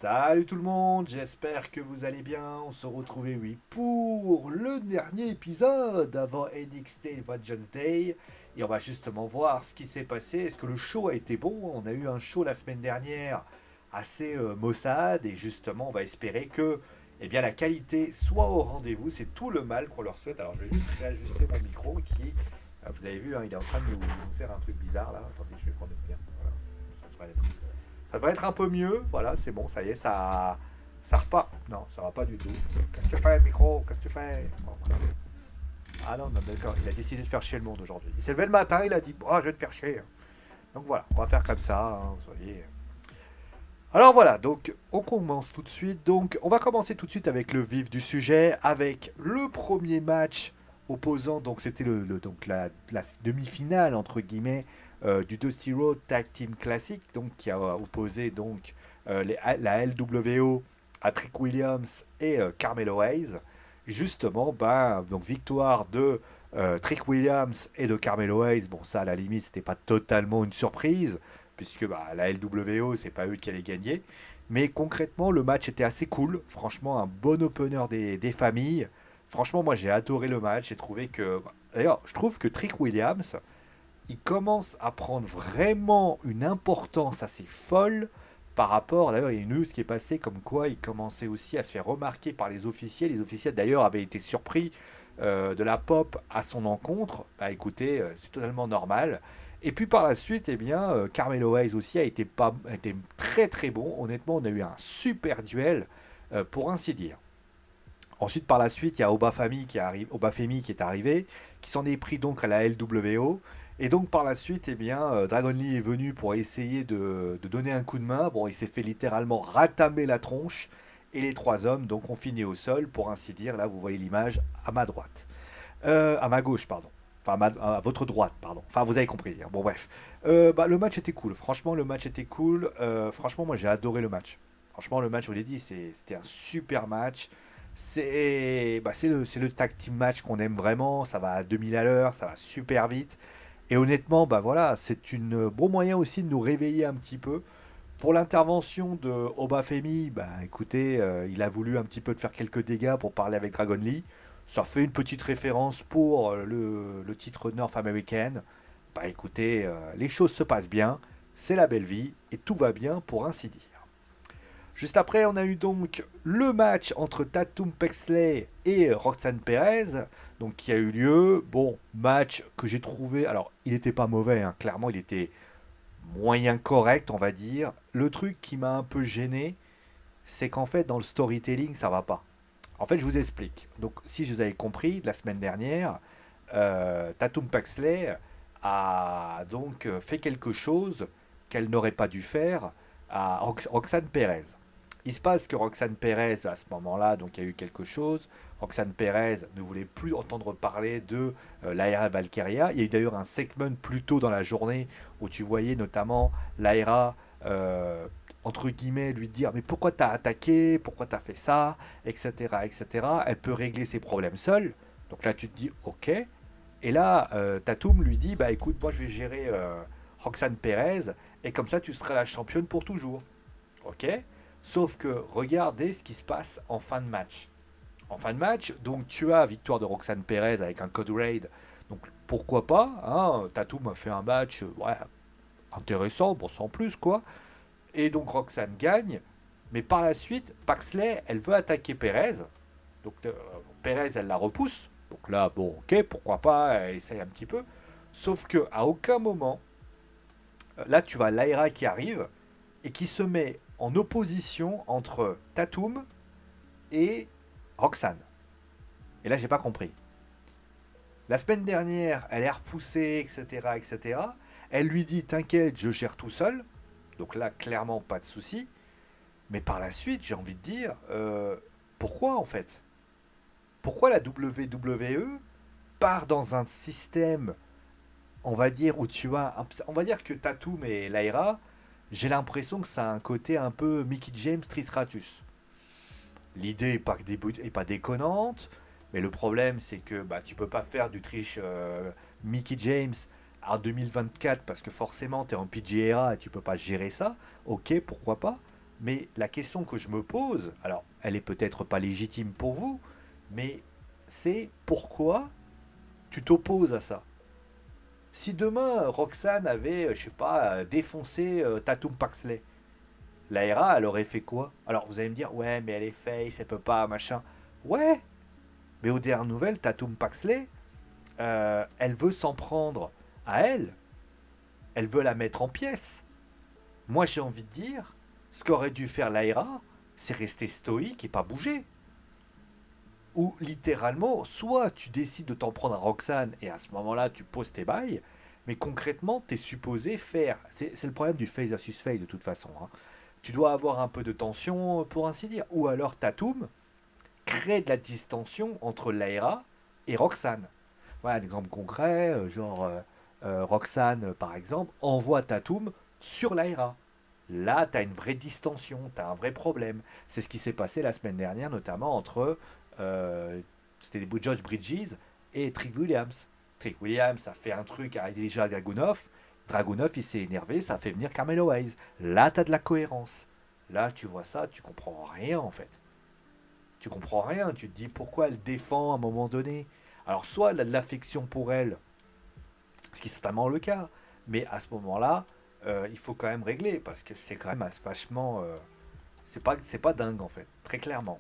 Salut tout le monde, j'espère que vous allez bien. On se retrouve, oui, pour le dernier épisode avant NXT Vengeance Day. Et on va justement voir ce qui s'est passé. Est-ce que le show a été bon? On a eu un show la semaine dernière assez maussade. Et justement, on va espérer que la qualité soit au rendez-vous. C'est tout le mal qu'on leur souhaite. Alors, je vais juste réajuster mon micro qui, vous avez vu, hein, il est en train de nous faire un truc bizarre là. Attendez, je vais prendre bien. Voilà. Ça devrait être un peu mieux. Voilà, c'est bon, ça y est, ça repart. Non, ça va pas du tout. Qu'est-ce que tu fais, micro? Qu'est-ce que tu fais? Bon, voilà. Ah non, non, d'accord, il a décidé de faire chier le monde aujourd'hui. Il s'est levé le matin, il a dit, oh, je vais te faire chier. Donc voilà, on va faire comme ça, hein, vous voyez. Alors voilà, donc on commence tout de suite. Donc on va commencer tout de suite avec le vif du sujet, avec le premier match opposant. Donc c'était donc la demi-finale entre guillemets du Dusty Road Tag Team Classic, donc qui a opposé donc la LWO à Trick Williams et Carmelo Hayes. Justement, donc victoire de Trick Williams et de Carmelo Hayes. Bon, ça à la limite c'était pas totalement une surprise puisque la LWO, c'est pas eux qui allaient gagner. Mais concrètement, le match était assez cool. Franchement, un bon opener des familles. Franchement, moi, j'ai adoré le match. J'ai trouvé que. D'ailleurs, je trouve que Trick Williams, il commence à prendre vraiment une importance assez folle par rapport. D'ailleurs, il y a une news qui est passée comme quoi il commençait aussi à se faire remarquer par les officiels. Les officiels, d'ailleurs, avaient été surpris de la pop à son encontre. Bah écoutez, c'est totalement normal. Et puis par la suite, Carmelo Hayes aussi a été très très bon. Honnêtement, on a eu un super duel, pour ainsi dire. Ensuite, par la suite, il y a Obafemi qui est arrivé, qui s'en est pris donc à la LWO. Et donc par la suite, Dragon Lee est venu pour essayer de donner un coup de main. Bon, il s'est fait littéralement ratamer la tronche. Et les trois hommes donc ont fini au sol, pour ainsi dire. Là, vous voyez l'image à ma droite. À ma gauche, pardon. Enfin, à votre droite, pardon. Enfin, vous avez compris. Hein. Bon, bref. Le match était cool. Franchement, le match était cool. Franchement, moi, j'ai adoré le match. Franchement, le match, je vous l'ai dit, c'était un super match. C'est le tag team match qu'on aime vraiment. Ça va à 2000 à l'heure, ça va super vite. Et honnêtement, bah voilà, c'est un bon moyen aussi de nous réveiller un petit peu. Pour l'intervention de Obafemi, bah écoutez, il a voulu un petit peu de faire quelques dégâts pour parler avec Dragon Lee. Ça fait une petite référence pour le titre North American. Bah écoutez, les choses se passent bien, c'est la belle vie et tout va bien pour ainsi dire. Juste après, on a eu donc le match entre Tatum Pexley et Roxanne Perez, donc qui a eu lieu. Bon, match que j'ai trouvé. Alors, il n'était pas mauvais, hein, clairement, il était moyen correct, on va dire. Le truc qui m'a un peu gêné, c'est qu'en fait, dans le storytelling, ça va pas. En fait, je vous explique. Donc, si je vous avais compris, la semaine dernière, Tatum Paxley a donc fait quelque chose qu'elle n'aurait pas dû faire à Roxane Perez. Il se passe que Roxane Perez, à ce moment-là, donc il y a eu quelque chose. Roxane Perez ne voulait plus entendre parler de Lyra Valkyria. Il y a eu d'ailleurs un segment plus tôt dans la journée où tu voyais notamment Lyra, entre guillemets, lui dire mais pourquoi t'as attaqué, pourquoi t'as fait ça, etc., etc. Elle peut régler ses problèmes seule. Donc là, tu te dis ok. Et là, Tatum lui dit bah écoute, moi je vais gérer Roxane Perez et comme ça tu seras la championne pour toujours. Ok. Sauf que regardez ce qui se passe en fin de match. En fin de match, donc tu as victoire de Roxane Perez avec un code raid. Donc pourquoi pas, hein, Tatum a fait un match ouais, intéressant, bon sans plus quoi. Et donc Roxane gagne. Mais par la suite, Paxley, elle veut attaquer Perez. Donc Perez, elle la repousse. Donc là, bon, ok, pourquoi pas, elle essaye un petit peu. Sauf que à aucun moment, là, tu vois Lyra qui arrive et qui se met en opposition entre Tatum et Roxane. Et là, j'ai pas compris. La semaine dernière, elle est repoussée, etc., etc. Elle lui dit, t'inquiète, je gère tout seul. Donc là, clairement, pas de souci. Mais par la suite, j'ai envie de dire, pourquoi en fait? Pourquoi la WWE part dans un système, on va dire, où tu as... On va dire que Tatum et Lyra, j'ai l'impression que ça a un côté un peu Mickey James, Tristratus. L'idée est pas déconnante, mais le problème c'est que bah, tu peux pas faire du triche Mickey James en 2024 parce que forcément tu es en PGA et tu peux pas gérer ça. Ok, pourquoi pas. Mais la question que je me pose, alors elle est peut-être pas légitime pour vous, mais c'est pourquoi tu t'opposes à ça? Si demain Roxane avait, je sais pas, défoncé Tatum Paxley, l'ARA, elle aurait fait quoi? Alors vous allez me dire, ouais, mais elle est face, elle peut pas, machin. Ouais, mais aux dernières nouvelles, Tatum Paxley, elle veut s'en prendre à elle, elle veut la mettre en pièces. Moi j'ai envie de dire, ce qu'aurait dû faire l'ARA, c'est rester stoïque et pas bouger. Ou littéralement, soit tu décides de t'en prendre à Roxane et à ce moment-là tu poses tes bails, mais concrètement tu es supposé faire. C'est le problème du face versus face de toute façon, hein. Tu dois avoir un peu de tension pour ainsi dire. Ou alors Tatum crée de la distension entre Lyra et Roxane. Voilà un exemple concret, Roxane par exemple envoie Tatum sur Lyra. Là, tu as une vraie distension, tu as un vrai problème. C'est ce qui s'est passé la semaine dernière, notamment entre euh, c'était George Bridges et Trick Williams. Trick Williams a fait un truc à Elijah Dragunov. Dragunov, il s'est énervé, ça a fait venir Carmelo Hayes. Là, tu as de la cohérence. Là, tu vois ça, tu comprends rien en fait. Tu comprends rien, tu te dis pourquoi elle défend à un moment donné. Alors, soit elle a de l'affection pour elle, ce qui est certainement le cas, mais à ce moment-là, il faut quand même régler parce que c'est quand même vachement. C'est pas dingue en fait, très clairement.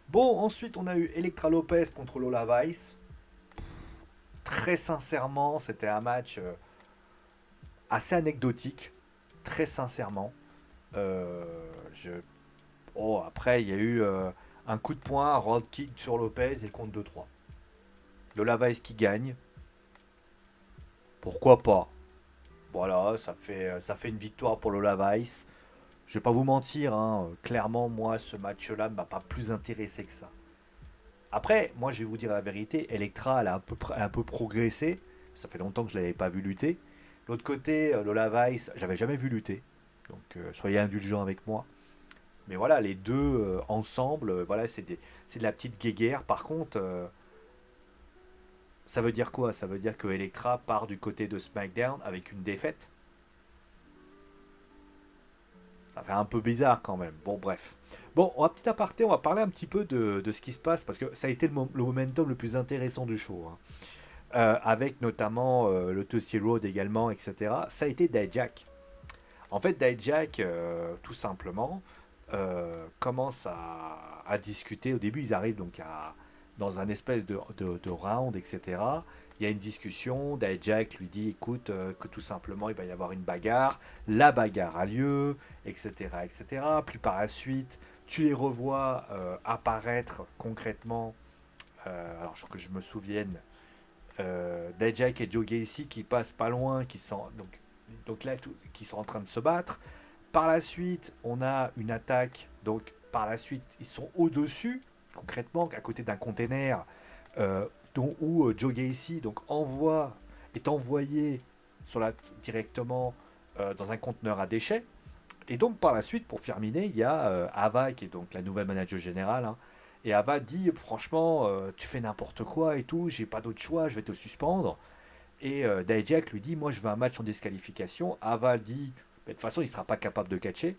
Bon, ensuite on a eu Elektra Lopez contre Lola Vice. Très sincèrement, c'était un match assez anecdotique. Très sincèrement. Euh, je... Oh, après, il y a eu un coup de poing, un road kick sur Lopez et compte 2-3. Lola Vice qui gagne. Pourquoi pas? Voilà, ça fait une victoire pour Lola Vice. Je vais pas vous mentir, hein, clairement, moi, ce match-là ne m'a pas plus intéressé que ça. Après, moi, je vais vous dire la vérité, Electra, elle a un peu progressé. Ça fait longtemps que je ne l'avais pas vu lutter. L'autre côté, Lola Vice, j'avais jamais vu lutter. Donc, soyez indulgents avec moi. Mais voilà, les deux ensemble, voilà, c'est de la petite guéguerre. Par contre, ça veut dire quoi? Ça veut dire que Electra part du côté de SmackDown avec une défaite. Ça fait un peu bizarre quand même. Bon, bref. Bon, on va petit aparté, on va parler un petit peu de ce qui se passe parce que ça a été le momentum le plus intéressant du show, hein. Avec notamment le Tootsie Road également, etc. Ça a été Dijak. En fait, Dijak, tout simplement, commence à discuter. Au début, ils arrivent donc dans un espèce de round, etc. Il y a une discussion. Dijak lui dit, écoute, que tout simplement, il va y avoir une bagarre. La bagarre a lieu, etc., etc. Puis par la suite, tu les revois apparaître concrètement. Alors que je me souvienne, Dijak et Joe Gacy qui passent pas loin, donc là, qui sont en train de se battre. Par la suite, on a une attaque. Donc, par la suite, ils sont au-dessus, concrètement, à côté d'un container où Joe Gacy est envoyé directement dans un conteneur à déchets. Et donc, par la suite, pour terminer, il y a Ava, qui est donc la nouvelle manager générale, hein. Et Ava dit, franchement, tu fais n'importe quoi et tout, j'ai pas d'autre choix, je vais te suspendre. Et Dijak lui dit, moi je veux un match en disqualification. Ava dit, de toute façon il sera pas capable de catcher.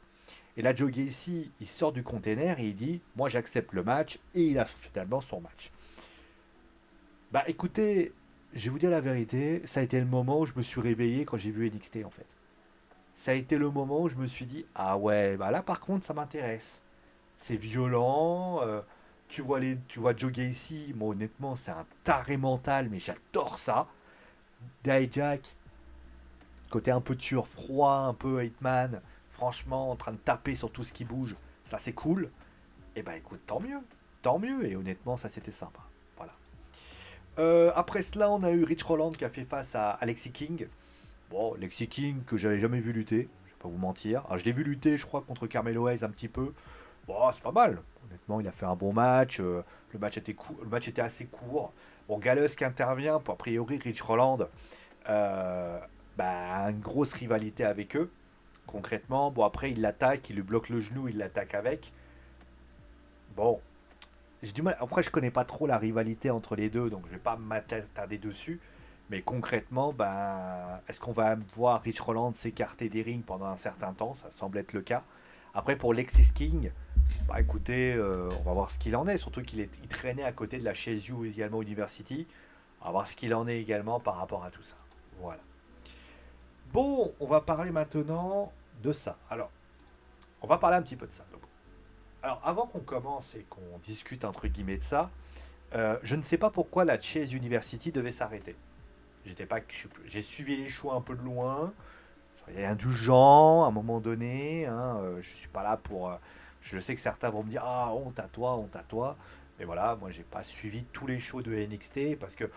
Et là Joe Gacy, il sort du container et il dit, moi j'accepte le match. Et il a finalement son match. Bah écoutez, je vais vous dire la vérité, ça a été le moment où je me suis réveillé quand j'ai vu NXT en fait. Ça a été le moment où je me suis dit, ah ouais, bah là par contre ça m'intéresse. C'est violent, tu vois Joe Gacy, moi honnêtement c'est un taré mental, mais j'adore ça. Dijak, côté un peu tueur froid, un peu Hitman, franchement, en train de taper sur tout ce qui bouge, ça c'est cool. Et bah écoute, tant mieux, et honnêtement, ça c'était sympa. Voilà. Après cela, on a eu Rich Roland qui a fait face à Alexis King. Bon, Alexis King que j'avais jamais vu lutter, je vais pas vous mentir. Alors je l'ai vu lutter, je crois, contre Carmelo Hayes un petit peu. Bon, c'est pas mal. Honnêtement, il a fait un bon match. Le match était assez court. Bon, Gallus qui intervient pour a priori Rich Roland. Euh, Bah, une grosse rivalité avec eux, concrètement. Bon, après, il l'attaque, il lui bloque le genou, il l'attaque avec. Bon, j'ai du mal. Après, je connais pas trop la rivalité entre les deux, donc je vais pas m'attarder dessus. Mais concrètement, ben, est-ce qu'on va voir Rich Roland s'écarter des rings pendant un certain temps? Ça semble être le cas. Après, pour Lexis King, bah écoutez, on va voir ce qu'il en est. Surtout il traînait à côté de la chez You également University. On va voir ce qu'il en est également par rapport à tout ça. Voilà. Bon, on va parler maintenant de ça. Alors, on va parler un petit peu de ça. Donc, alors, avant qu'on commence et qu'on discute entre guillemets de ça, je ne sais pas pourquoi la Chase University devait s'arrêter. J'étais pas, j'ai suivi les choix un peu de loin. Il y a indulgent à un moment donné. Hein, je suis pas là pour. Je sais que certains vont me dire ah honte à toi, honte à toi. Mais voilà, moi j'ai pas suivi tous les shows de NXT parce que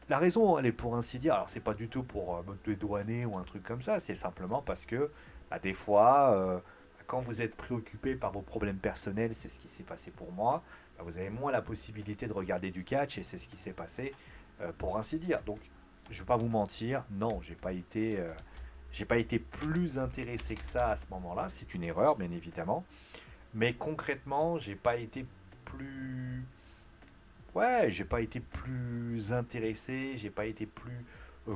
la raison, elle est pour ainsi dire. Alors c'est pas du tout pour me dédouaner ou un truc comme ça. C'est simplement parce que bah, des fois, quand vous êtes préoccupé par vos problèmes personnels, c'est ce qui s'est passé pour moi. Bah, vous avez moins la possibilité de regarder du catch et c'est ce qui s'est passé pour ainsi dire. Donc je vais pas vous mentir, non, j'ai pas été plus intéressé que ça à ce moment-là. C'est une erreur, bien évidemment. Mais concrètement, j'ai pas été plus. Ouais, j'ai pas été plus intéressé, j'ai pas été plus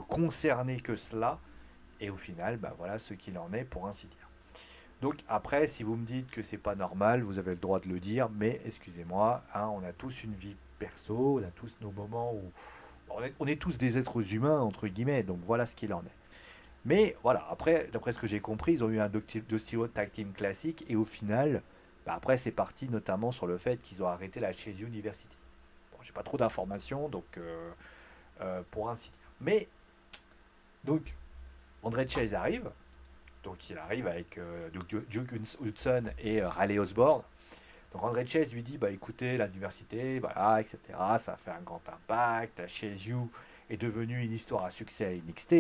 concerné que cela. Et au final, bah voilà ce qu'il en est pour ainsi dire. Donc après, si vous me dites que c'est pas normal, vous avez le droit de le dire, mais excusez-moi, hein, on a tous une vie perso, on a tous nos moments où on est tous des êtres humains entre guillemets, donc voilà ce qu'il en est. Mais voilà, après, d'après ce que j'ai compris, ils ont eu un Dusty Tag Team classique et au final, bah après c'est parti notamment sur le fait qu'ils ont arrêté la Chase University. Bon, j'ai pas trop d'informations, donc pour ainsi dire. Mais donc André Chase arrive, donc il arrive avec Duke Hudson et Riley Osborne. Donc André Chase lui dit bah écoutez l'université, voilà, etc. Ça a fait un grand impact, la Chase U est devenue une histoire à succès à NXT,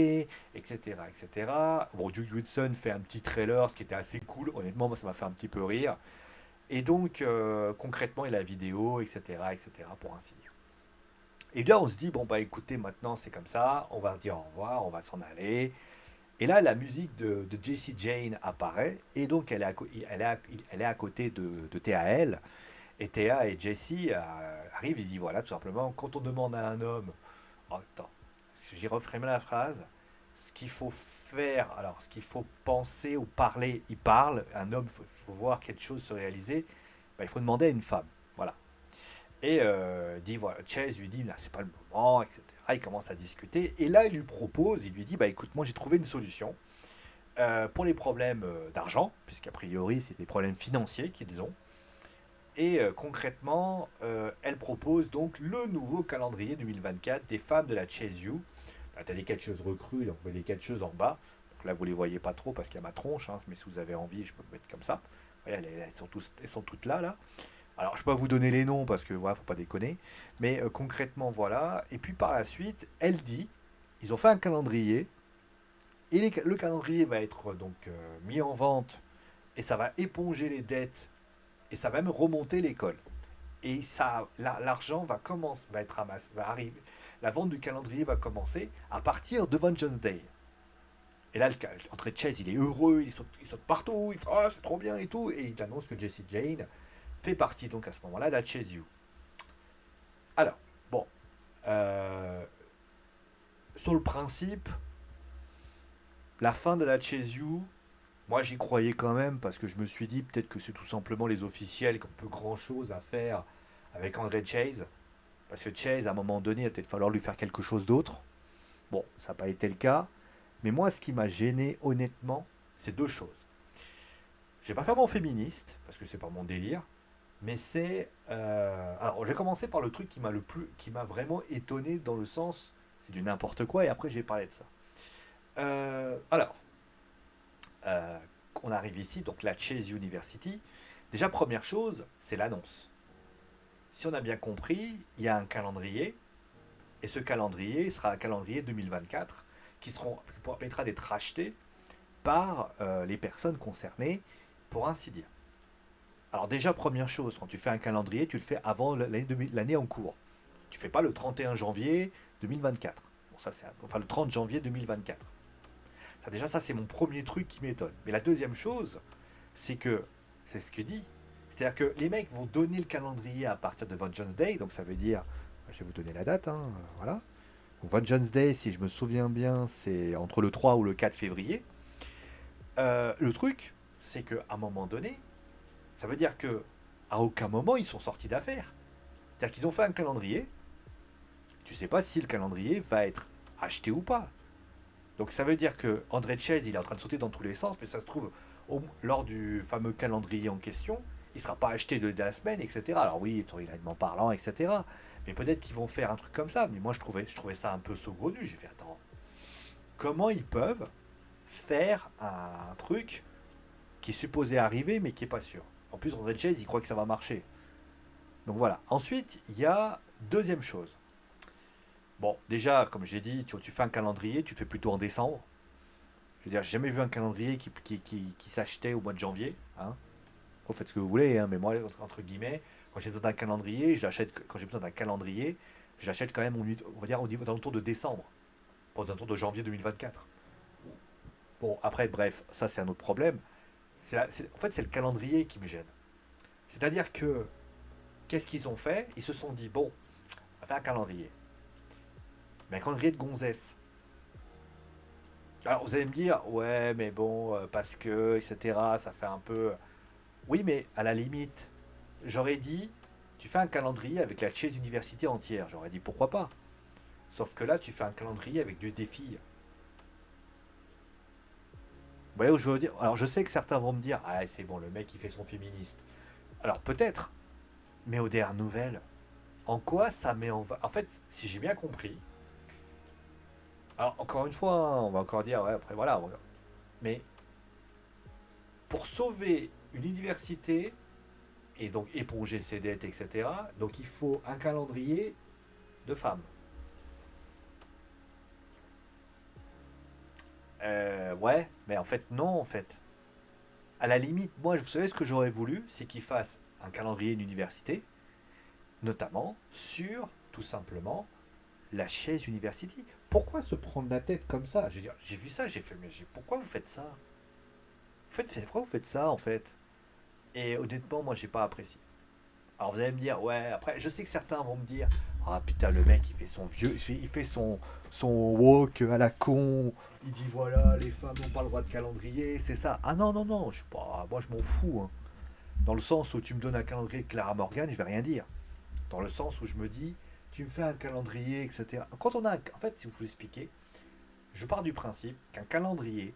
etc. etc. Bon, Duke Hudson fait un petit trailer, ce qui était assez cool, honnêtement, moi ça m'a fait un petit peu rire. Et donc concrètement, il y a la vidéo, etc. etc. pour ainsi dire. Et là on se dit bon bah écoutez maintenant c'est comme ça, on va dire au revoir, on va s'en aller. Et là, la musique de Jessie Jane apparaît, et donc elle est à côté de TAL, et Théa et Jessie arrivent, il dit voilà, tout simplement, quand on demande à un homme, oh, attends, j'y referai la phrase, ce qu'il faut faire, alors ce qu'il faut penser ou parler, il parle, un homme, faut voir quelque chose se réaliser, bah, il faut demander à une femme, voilà. Et dit voilà, Chase lui dit là c'est pas le moment, etc. Il commence à discuter et là il lui propose, il lui dit bah écoute moi j'ai trouvé une solution pour les problèmes d'argent, puisqu'a priori c'est des problèmes financiers qu'ils ont. Et concrètement, elle propose donc le nouveau calendrier 2024 des femmes de la Chase U. Tu as des catcheuses recrues, donc vous voyez les catcheuses en bas. Donc là vous les voyez pas trop parce qu'il y a ma tronche, hein, mais si vous avez envie je peux me mettre comme ça. Vous voyez, elles sont toutes là là. Alors, je peux pas vous donner les noms parce que voilà, faut pas déconner. Mais concrètement, voilà. Et puis par la suite, elle dit, ils ont fait un calendrier et le calendrier va être donc mis en vente et ça va éponger les dettes et ça va même remonter l'école. Et ça, l'argent va commencer, va être ramassé, va arriver. La vente du calendrier va commencer à partir de Vengeance Day. Et là, André Chase, il est heureux, il saute partout, il fait ah, c'est trop bien et tout. Et il annonce que Jessie Jane fait partie donc à ce moment-là de la Chase U. Alors, bon, euh, sur le principe, la fin de la Chase U, moi j'y croyais quand même parce que je me suis dit peut-être que c'est tout simplement les officiels qui ont peu grand chose à faire avec André Chase. Parce que Chase, à un moment donné, il va peut-être falloir lui faire quelque chose d'autre. Bon, ça n'a pas été le cas. Mais moi, ce qui m'a gêné, honnêtement, c'est deux choses. Je vais pas faire mon féministe, parce que c'est pas mon délire. Mais c'est. Alors, je vais commencer par le truc qui m'a vraiment étonné dans le sens. C'est du n'importe quoi, et après, je vais parler de ça. Alors, euh, on arrive ici, donc la Chase University. Déjà, première chose, c'est l'annonce. Si on a bien compris, il y a un calendrier, et ce calendrier sera un calendrier 2024 qui permettra d'être racheté par les personnes concernées, pour ainsi dire. Alors déjà, première chose, quand tu fais un calendrier, tu le fais avant l'année en cours. Tu fais pas le 31 janvier 2024. Bon, ça c'est enfin le 30 janvier 2024. Ça déjà ça c'est mon premier truc qui m'étonne. Mais la deuxième chose, c'est que c'est ce que dit. C'est-à-dire que les mecs vont donner le calendrier à partir de Vengeance Day, donc ça veut dire, je vais vous donner la date, hein, voilà. Donc Vengeance Day, si je me souviens bien, c'est entre le 3 ou le 4 février. Le truc, c'est qu'à un moment donné, ça veut dire que à aucun moment ils sont sortis d'affaires. C'est-à-dire qu'ils ont fait un calendrier, tu sais pas si le calendrier va être acheté ou pas. Donc ça veut dire que André Chase, il est en train de sauter dans tous les sens, mais ça se trouve, lors du fameux calendrier en question, il sera pas acheté de la semaine, etc. Alors oui, éditorialement parlant, etc. Mais peut-être qu'ils vont faire un truc comme ça. Mais moi, je trouvais ça un peu saugrenu. J'ai fait, attends, comment ils peuvent faire un truc qui est supposé arriver, mais qui est pas sûr. En plus, André Chase, il croit que ça va marcher. Donc voilà. Ensuite, il y a deuxième chose. Bon, déjà, comme j'ai dit, tu fais un calendrier, tu le fais plutôt en décembre. Je veux dire, j'ai jamais vu un calendrier qui s'achetait au mois de janvier. Hein. Vous faites ce que vous voulez, hein, mais moi, entre guillemets, quand j'ai besoin d'un calendrier, quand j'ai besoin d'un calendrier, j'achète quand même, on va dire, au niveau d'un tour de décembre, pas aux alentours de janvier 2024. Bon, après, bref, ça c'est un autre problème. En fait, c'est le calendrier qui me gêne. C'est-à-dire que, qu'est-ce qu'ils ont fait? Ils se sont dit, bon, on va faire un calendrier. Mais un calendrier de gonzesse. Alors, vous allez me dire, ouais, mais bon, parce que, etc., ça fait un peu. Oui, mais à la limite, j'aurais dit, tu fais un calendrier avec la chaise université entière. J'aurais dit, pourquoi pas? Sauf que là, tu fais un calendrier avec deux défis. Vous voyez où je veux dire? Alors, je sais que certains vont me dire, ah, c'est bon, le mec, il fait son féministe. Alors, peut-être, mais aux dernières nouvelles, en quoi ça met en... En fait, si j'ai bien compris, alors, encore une fois, hein, on va encore dire, ouais, après, voilà. Mais pour sauver une université, et donc éponger ses dettes, etc., donc il faut un calendrier de femmes. Ouais, mais en fait, non, en fait. À la limite, moi, vous savez ce que j'aurais voulu, c'est qu'il fasse un calendrier d'université, notamment sur, tout simplement, la chaise University. Pourquoi se prendre la tête comme ça? J'ai vu ça, j'ai fait, mais pourquoi vous faites ça? Pourquoi vous faites ça, en fait? Et honnêtement, moi, j'ai pas apprécié. Alors vous allez me dire, ouais, après, je sais que certains vont me dire, ah putain, le mec, il fait son vieux, il fait son walk à la con, il dit, voilà, les femmes n'ont pas le droit de calendrier, c'est ça. Ah non, non, non, je suis pas, moi, je m'en fous. Hein. Dans le sens où tu me donnes un calendrier de Clara Morgan, je vais rien dire. Dans le sens où je me dis, tu me fais un calendrier, etc. Quand on a, en fait, si vous expliquez, je pars du principe qu'un calendrier,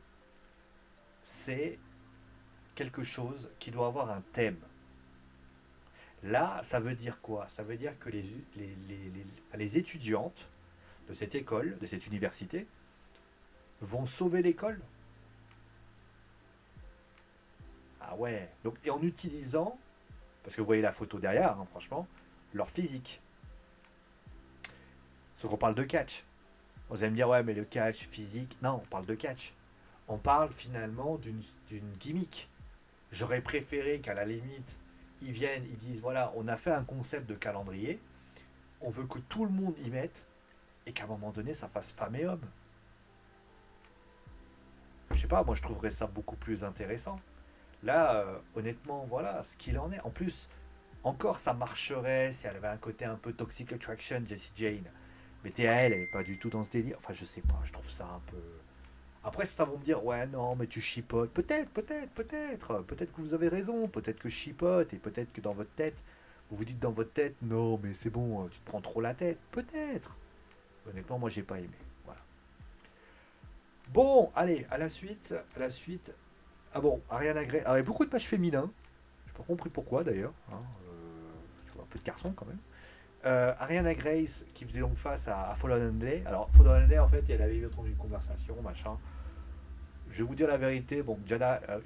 c'est quelque chose qui doit avoir un thème. Là, ça veut dire quoi? Ça veut dire que les étudiantes de cette école, de cette université, vont sauver l'école. Ah ouais. Donc, et en utilisant, parce que vous voyez la photo derrière, hein, franchement, leur physique. Sauf qu'on parle de catch. Vous allez me dire, ouais, mais le catch physique. Non, on parle de catch. On parle finalement d'une gimmick. J'aurais préféré qu'à la limite, ils viennent, ils disent, voilà, on a fait un concept de calendrier, on veut que tout le monde y mette, et qu'à un moment donné, ça fasse femme et homme. Je sais pas, moi je trouverais ça beaucoup plus intéressant. Là, honnêtement, voilà ce qu'il en est. En plus, encore ça marcherait si elle avait un côté un peu Toxic Attraction, Jessie Jane. Mais TAL, elle est pas du tout dans ce délire. Enfin, je sais pas, je trouve ça un peu. Après, ça vont me dire, ouais, non, mais tu chipotes. Peut-être, peut-être, peut-être. Peut-être que vous avez raison. Peut-être que je chipote. Et peut-être que dans votre tête, vous vous dites dans votre tête, non, mais c'est bon, tu te prends trop la tête. Peut-être. Honnêtement, moi, j'ai pas aimé. Voilà. Bon, allez, à la suite. À la suite. Ah bon, Ariana Grey. Alors, il y a beaucoup de pages féminins. J'ai pas compris pourquoi d'ailleurs. Hein. Tu vois, un peu de garçons quand même. Ariana Grace qui faisait donc face à Fallen Handley. Alors, Fallen Handley, en fait, elle avait entendu une conversation, machin. Je vais vous dire la vérité. Bon, il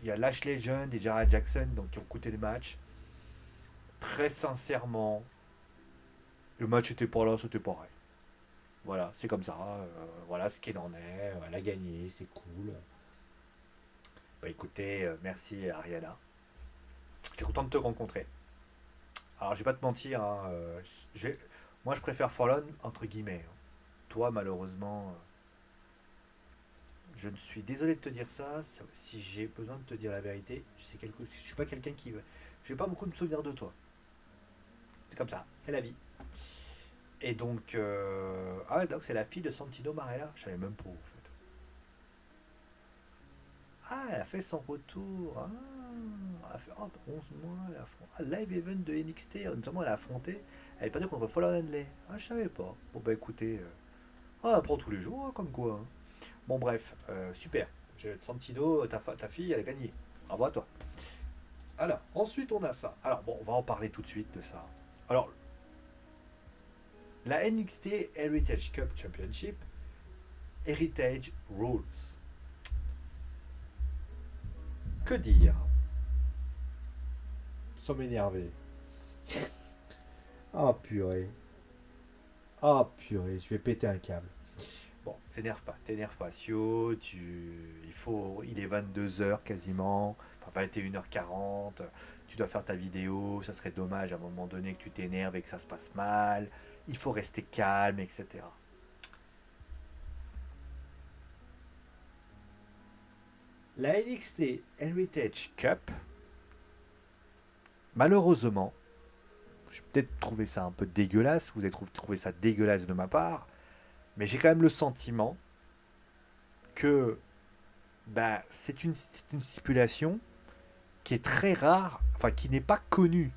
y a Lash Legend et Jared Jackson donc, qui ont coûté le match. Très sincèrement, le match était pas là, c'était pareil. Voilà, c'est comme ça. Voilà ce qu'il en est. Elle a gagné, c'est cool. Bah écoutez, merci Ariana. J'étais content de te rencontrer. Alors, je vais pas te mentir, hein, je vais- moi je préfère Fallon entre guillemets. Hein. Toi, malheureusement, je ne suis désolé de te dire ça. Si j'ai besoin de te dire la vérité, je suis pas quelqu'un qui. Je vais pas beaucoup me souvenir de toi. C'est comme ça, c'est la vie. Et donc, ah ouais, donc c'est la fille de Santino Marella. Je savais même pas en fait. Ah, elle a fait son retour. Ah, elle a fait 11 mois. Live event de NXT, notamment elle a affronté. Elle est perdue contre Fallon Henley. Ah, je savais pas. Bon, bah écoutez, on apprend tous les jours, hein, comme quoi, hein. Bon, bref, super. Santino, ta fille, elle a gagné. Bravo à toi. Alors, ensuite, on a ça. Alors, bon, on va en parler tout de suite de ça. Alors, la NXT Heritage Cup Championship, Heritage Rules. Que dire? Sans m'énerver. Ah purée. Ah purée, je vais péter un câble. Bon, t'énerve pas. Sio, il est 22 heures quasiment, enfin 21h40, tu dois faire ta vidéo, ça serait dommage à un moment donné que tu t'énerves et que ça se passe mal, il faut rester calme, etc. La NXT Heritage Cup, malheureusement, j'ai peut-être trouvé ça un peu dégueulasse, vous avez trouvé ça dégueulasse de ma part, mais j'ai quand même le sentiment que bah, c'est une stipulation qui est très rare, enfin qui n'est pas connue.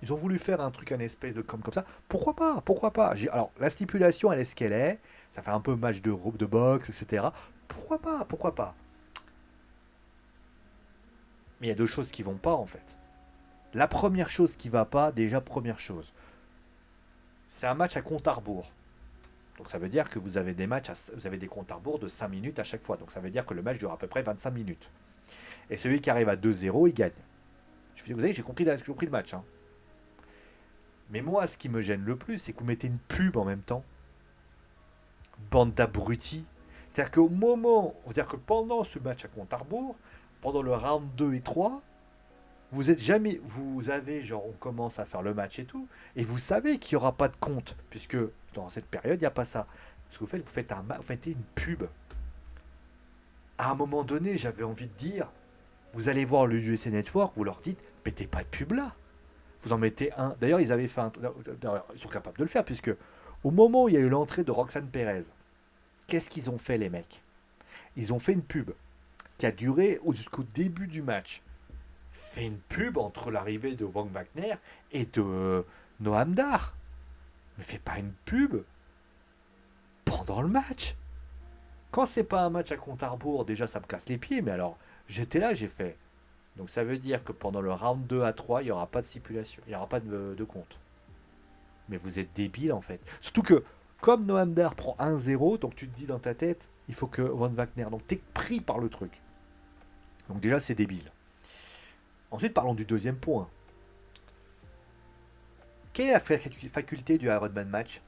Ils ont voulu faire un truc, un espèce de comme ça. Pourquoi pas? Pourquoi pas? Alors, la stipulation, elle est ce qu'elle est. Ça fait un peu match de boxe, etc. Pourquoi pas? Pourquoi pas? Mais il y a deux choses qui vont pas, en fait. La première chose qui va pas, déjà, première chose, c'est un match à compte à rebours. Donc ça veut dire que vous avez des comptes à rebours de 5 minutes à chaque fois. Donc ça veut dire que le match dure à peu près 25 minutes. Et celui qui arrive à 2-0, il gagne. Vous savez, j'ai compris le match, hein. Mais moi, ce qui me gêne le plus, c'est que vous mettez une pub en même temps. Bande d'abrutis. C'est-à-dire qu'au moment, c'est-à-dire que pendant ce match à compte à rebours, pendant le round 2 et 3, vous avez, genre, on commence à faire le match et tout, et vous savez qu'il n'y aura pas de compte, puisque dans cette période, il n'y a pas ça. Ce que vous faites une pub. À un moment donné, j'avais envie de dire, vous allez voir le USA Network, vous leur dites, mettez pas de pub là. Vous en mettez un. D'ailleurs, ils avaient fait un. D'ailleurs, ils sont capables de le faire, puisque au moment où il y a eu l'entrée de Roxane Perez, qu'est-ce qu'ils ont fait, les mecs? Ils ont fait une pub qui a duré jusqu'au début du match. Fait une pub entre l'arrivée de Von Wagner et de Noam Dar. Mais fais pas une pub pendant le match. Quand c'est pas un match à compte à rebours, déjà ça me casse les pieds, mais alors j'étais là, j'ai fait. Donc ça veut dire que pendant le round 2 à 3, il n'y aura pas de stipulation, il n'y aura pas de compte. Mais vous êtes débile en fait. Surtout que, comme Noam Dar prend 1-0, donc tu te dis dans ta tête, il faut que Von Wagner. Donc t'es pris par le truc. Donc déjà, c'est débile. Ensuite, parlons du deuxième point. Quelle est la faculté du Ironman match?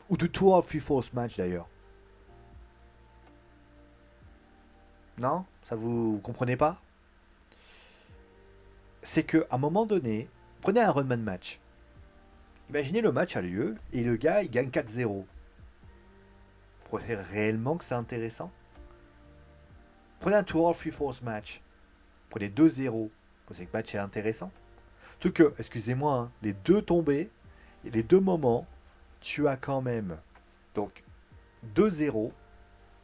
Ou du Tour of Free Force match d'ailleurs? Non? Ça vous comprenez pas? C'est que à un moment donné, prenez un Ironman match. Imaginez le match a lieu et le gars il gagne 4-0. Vous pensez réellement que c'est intéressant? Prenez un Tour of Free Force match. Prenez 2-0. Vous pensez que le match est intéressant? Tout que, excusez-moi, hein, les deux tombés, les deux moments, tu as quand même donc 2-0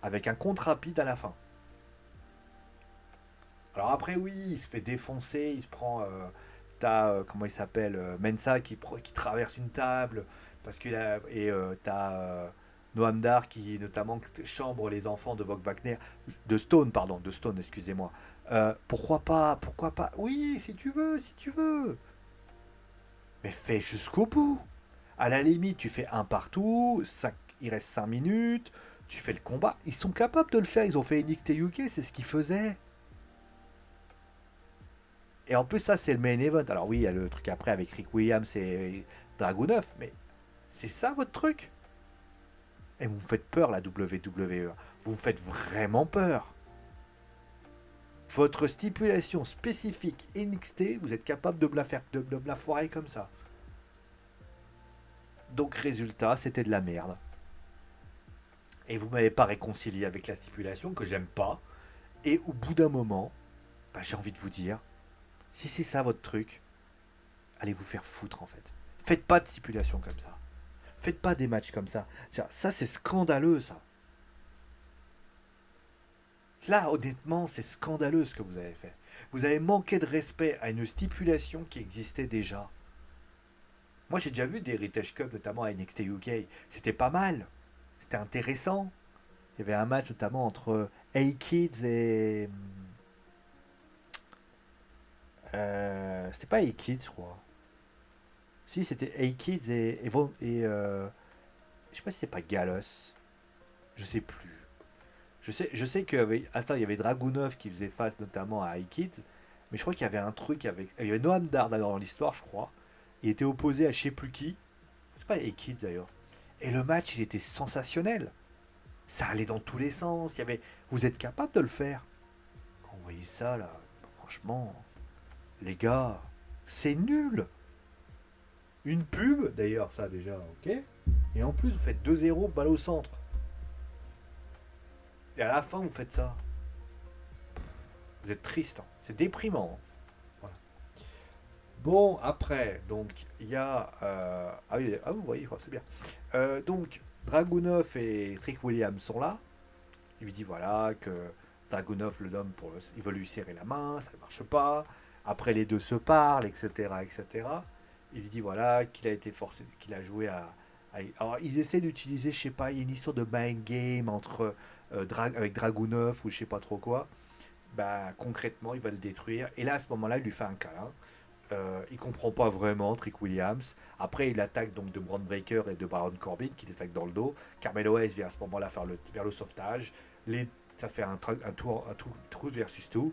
avec un compte rapide à la fin. Alors après, oui, il se fait défoncer, il se prend. T'as, comment il s'appelle, Mensa qui traverse une table, parce qu'il a. Et t'as Noam Dar qui, notamment, chambre les enfants de Vogue Wagner. De Stone, pardon, de Stone, excusez-moi. Pourquoi pas? Pourquoi pas? Oui, si tu veux, si tu veux. Mais fais jusqu'au bout. À la limite, tu fais un partout, il reste 5 minutes, tu fais le combat. Ils sont capables de le faire, ils ont fait NXT UK, c'est ce qu'ils faisaient. Et en plus, ça, c'est le main event. Alors oui, il y a le truc après avec Rick Williams et Dragunov, mais c'est ça votre truc? Et vous me faites peur, la WWE. Vous me faites vraiment peur. Votre stipulation spécifique NXT, vous êtes capable de me la foirer comme ça. Donc résultat, c'était de la merde. Et vous m'avez pas réconcilié avec la stipulation que j'aime pas. Et au bout d'un moment, bah, j'ai envie de vous dire, si c'est ça votre truc, allez vous faire foutre en fait. Faites pas de stipulation comme ça. Faites pas des matchs comme ça. Ça, c'est scandaleux, ça. Là, honnêtement, c'est scandaleux ce que vous avez fait. Vous avez manqué de respect à une stipulation qui existait déjà. Moi, j'ai déjà vu des Heritage Cup, notamment à NXT UK. C'était pas mal. C'était intéressant. Il y avait un match notamment entre A-Kids et. C'était pas A-Kids, je crois. Si, c'était A-Kids je sais pas si c'est pas Gallus. Je sais plus. Je sais qu'il y avait. Attends, il y avait Dragunov qui faisait face notamment à A-Kids. Mais je crois qu'il y avait un truc avec. Il y avait Noam Dar dans l'histoire, je crois. Il était opposé à je sais plus qui. C'est pas A-Kids d'ailleurs. Et le match, il était sensationnel. Ça allait dans tous les sens. Il y avait. Vous êtes capable de le faire. Quand vous voyez ça, là, franchement, les gars, c'est nul. Une pub, d'ailleurs, ça déjà, ok. Et en plus, vous faites 2-0, balle au centre. Et à la fin, vous faites ça. Vous êtes triste, hein. C'est déprimant, hein. Voilà. Bon, après, donc, il y a. Ah oui, ah, vous voyez, quoi, c'est bien. Donc, Dragunov et Trick Williams sont là. Il lui dit voilà que Dragunov le nomme il veut lui serrer la main, ça ne marche pas. Après les deux se parlent, etc., etc. Il lui dit voilà qu'il a été forcé, qu'il a joué alors ils essaient d'utiliser, je sais pas, il y a une histoire de mind game entre avec Dragunov ou je sais pas trop quoi. Bah concrètement il va le détruire. Et là à ce moment-là il lui fait un câlin. Il comprend pas vraiment Trick Williams. Après, il attaque donc de Braun Breaker et de Baron Corbin qui l'attaque dans le dos. Carmelo Hayes vient à ce moment-là vers le sauvetage. Ça fait un tour versus tout,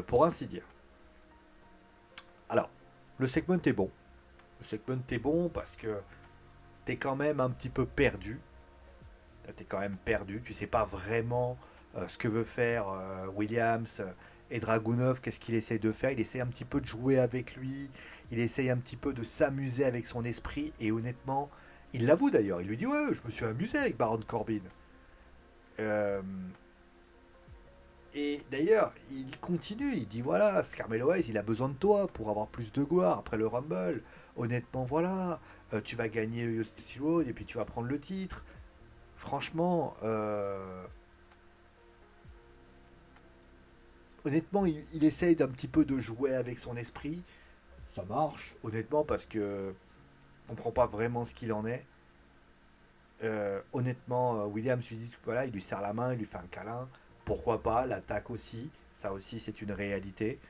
pour ainsi dire. Alors, le segment est bon. Le segment est bon parce que t'es quand même un petit peu perdu. T'es quand même perdu. Tu sais pas vraiment ce que veut faire Williams et Dragunov. Qu'est-ce qu'il essaie de faire? Il essaie un petit peu de jouer avec lui. Il essaye un petit peu de s'amuser avec son esprit. Et honnêtement, il l'avoue d'ailleurs. Il lui dit ouais, je me suis amusé avec Baron Corbin. Euh, Et d'ailleurs, il continue, il dit voilà, Carmelo Hayes, il a besoin de toi pour avoir plus de gloire après le Rumble. Honnêtement, voilà, tu vas gagner le Justice Road et puis tu vas prendre le titre. Franchement, honnêtement, il essaye d'un petit peu de jouer avec son esprit. Ça marche, honnêtement, parce que on comprend pas vraiment ce qu'il en est. Honnêtement, Williams lui dit voilà, il lui serre la main, il lui fait un câlin. Pourquoi pas, l'attaque aussi, ça aussi c'est une réalité.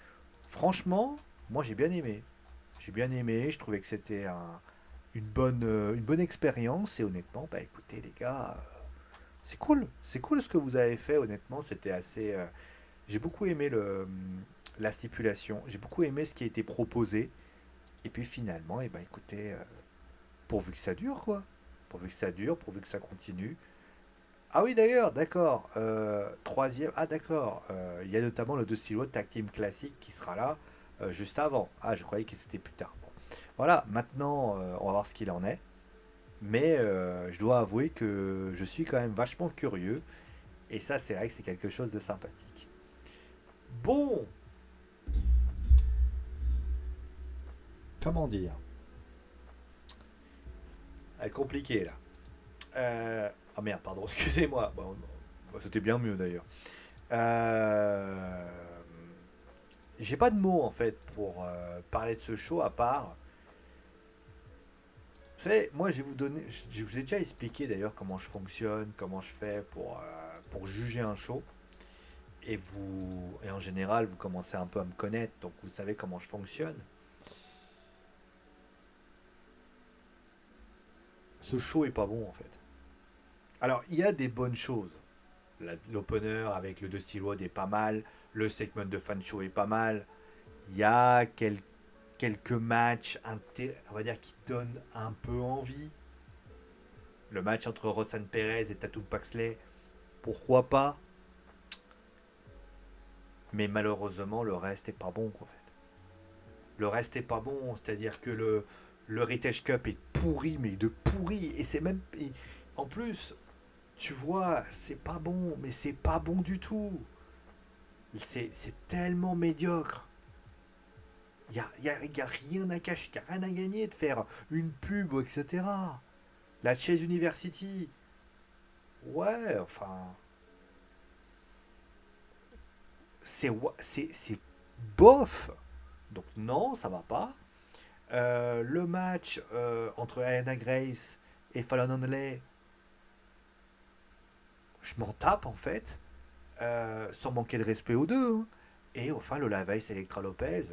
Franchement, moi j'ai bien aimé. J'ai bien aimé, je trouvais que c'était une bonne expérience et honnêtement, bah écoutez les gars, c'est cool ce que vous avez fait, honnêtement, c'était assez. J'ai beaucoup aimé la stipulation, j'ai beaucoup aimé ce qui a été proposé et puis finalement, et ben écoutez, pourvu que ça dure quoi, pourvu que ça dure, pourvu que ça continue. Ah oui d'ailleurs, d'accord, troisième, ah d'accord, il y a notamment le Dusty Road Tag Team classique qui sera là juste avant. Ah je croyais que c'était plus tard. Bon. Voilà, maintenant on va voir ce qu'il en est. Mais je dois avouer que je suis quand même vachement curieux. Et ça, c'est vrai que c'est quelque chose de sympathique. Bon, comment dire? Compliqué là. Ah merde, pardon, excusez-moi. Bon, c'était bien mieux d'ailleurs. Euh, J'ai pas de mots en fait pour parler de ce show à part. Vous savez, moi je vais vous donner. Je vous ai déjà expliqué d'ailleurs comment je fonctionne, comment je fais pour juger un show. Et en général, vous commencez un peu à me connaître, donc vous savez comment je fonctionne. Ce show est pas bon en fait. Alors, il y a des bonnes choses. L'opener avec le Dusty Road est pas mal. Le segment de fan show est pas mal. Il y a quelques matchs, on va dire, qui donnent un peu envie. Le match entre Roxanne Perez et Tatum Paxley, pourquoi pas? Mais malheureusement, le reste est pas bon, quoi, en fait. Le reste est pas bon, c'est-à-dire que le Heritage Cup est pourri, mais de pourri. Et c'est même. En plus, tu vois, c'est pas bon, mais c'est pas bon du tout. C'est tellement médiocre. Y a rien à cacher, y a rien à gagner de faire une pub, etc. La Chase University. Ouais, enfin. c'est bof. Donc non, ça va pas. Le match entre Anna Grace et Fallon Henley, je m'en tape en fait, sans manquer de respect aux deux, hein. Et enfin, Lola Weiss et Electra Lopez,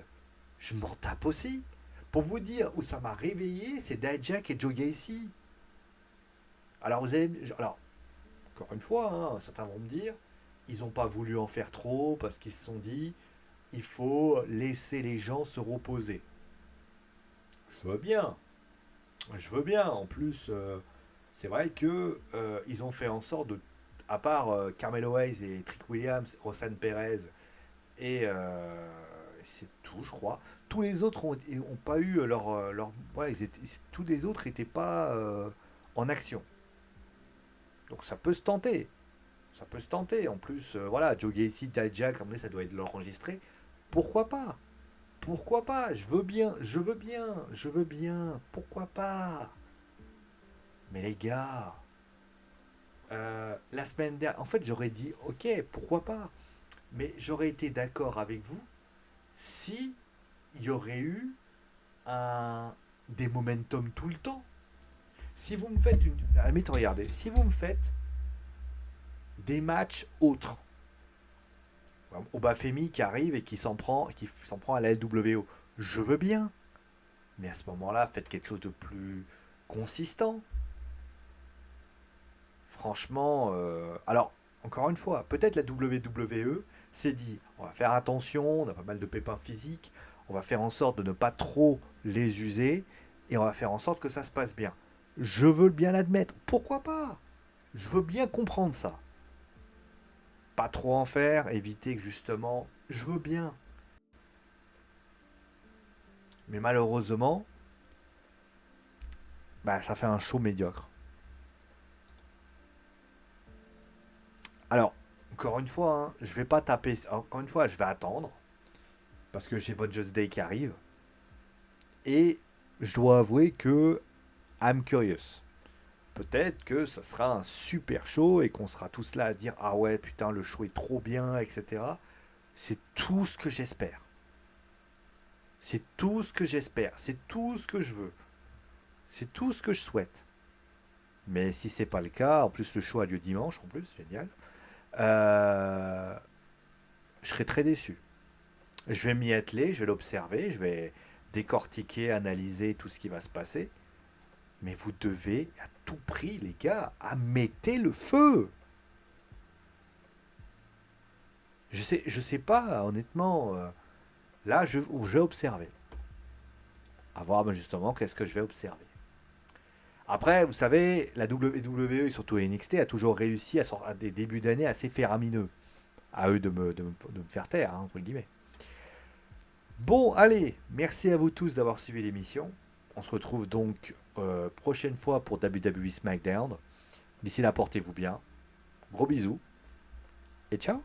je m'en tape aussi. Pour vous dire où ça m'a réveillé, c'est Dijak et Joe Gacy. Alors, alors, encore une fois, hein, certains vont me dire, ils n'ont pas voulu en faire trop parce qu'ils se sont dit, il faut laisser les gens se reposer. Je veux bien, je veux bien. En plus, c'est vrai que ils ont fait en sorte de, à part Carmelo Hayes et Trick Williams, Rosanne Perez c'est tout, je crois. Tous les autres ont pas eu ouais, tous les autres n'étaient pas en action. Donc ça peut se tenter. Ça peut se tenter. En plus, voilà, Joe Gacy, Dijak, comme ça doit être l'enregistré. Pourquoi pas? Pourquoi pas? Je veux bien, je veux bien, je veux bien. Pourquoi pas? Mais les gars, la semaine dernière, en fait, j'aurais dit, ok, pourquoi pas? Mais j'aurais été d'accord avec vous si il y aurait eu des momentum tout le temps. Si vous me faites une. Admettons, regardez, si vous me faites des matchs autres, Obafemi qui arrive et qui s'en prend à la LWO, je veux bien. Mais à ce moment-là, faites quelque chose de plus consistant. Franchement, alors, encore une fois, peut-être la WWE s'est dit, on va faire attention, on a pas mal de pépins physiques, on va faire en sorte de ne pas trop les user, et on va faire en sorte que ça se passe bien. Je veux bien l'admettre, pourquoi pas? Je veux bien comprendre ça. Pas trop en faire, éviter que justement, je veux bien. Mais malheureusement, bah, ça fait un show médiocre. Alors, encore une fois, hein, je vais pas taper. Encore une fois, je vais attendre. Parce que j'ai votre Just Day qui arrive. Et je dois avouer que I'm curious. Peut-être que ça sera un super show et qu'on sera tous là à dire ah ouais, putain, le show est trop bien, etc. C'est tout ce que j'espère. C'est tout ce que j'espère. C'est tout ce que je veux. C'est tout ce que je souhaite. Mais si c'est pas le cas, en plus le show a lieu dimanche, en plus, génial. euh, je serai très déçu. Je vais m'y atteler, je vais l'observer, je vais décortiquer, analyser tout ce qui va se passer. Mais vous devez, à tout prix, les gars, à mettre le feu. Je sais pas, honnêtement. Là, je vais observer. À voir ben, justement qu'est-ce que je vais observer. Après, vous savez, la WWE et surtout NXT a toujours réussi à des débuts d'année assez faramineux. À eux de me faire taire, hein, entre guillemets. Bon, allez, merci à vous tous d'avoir suivi l'émission. On se retrouve donc prochaine fois pour WWE SmackDown. D'ici là, portez-vous bien. Gros bisous et ciao.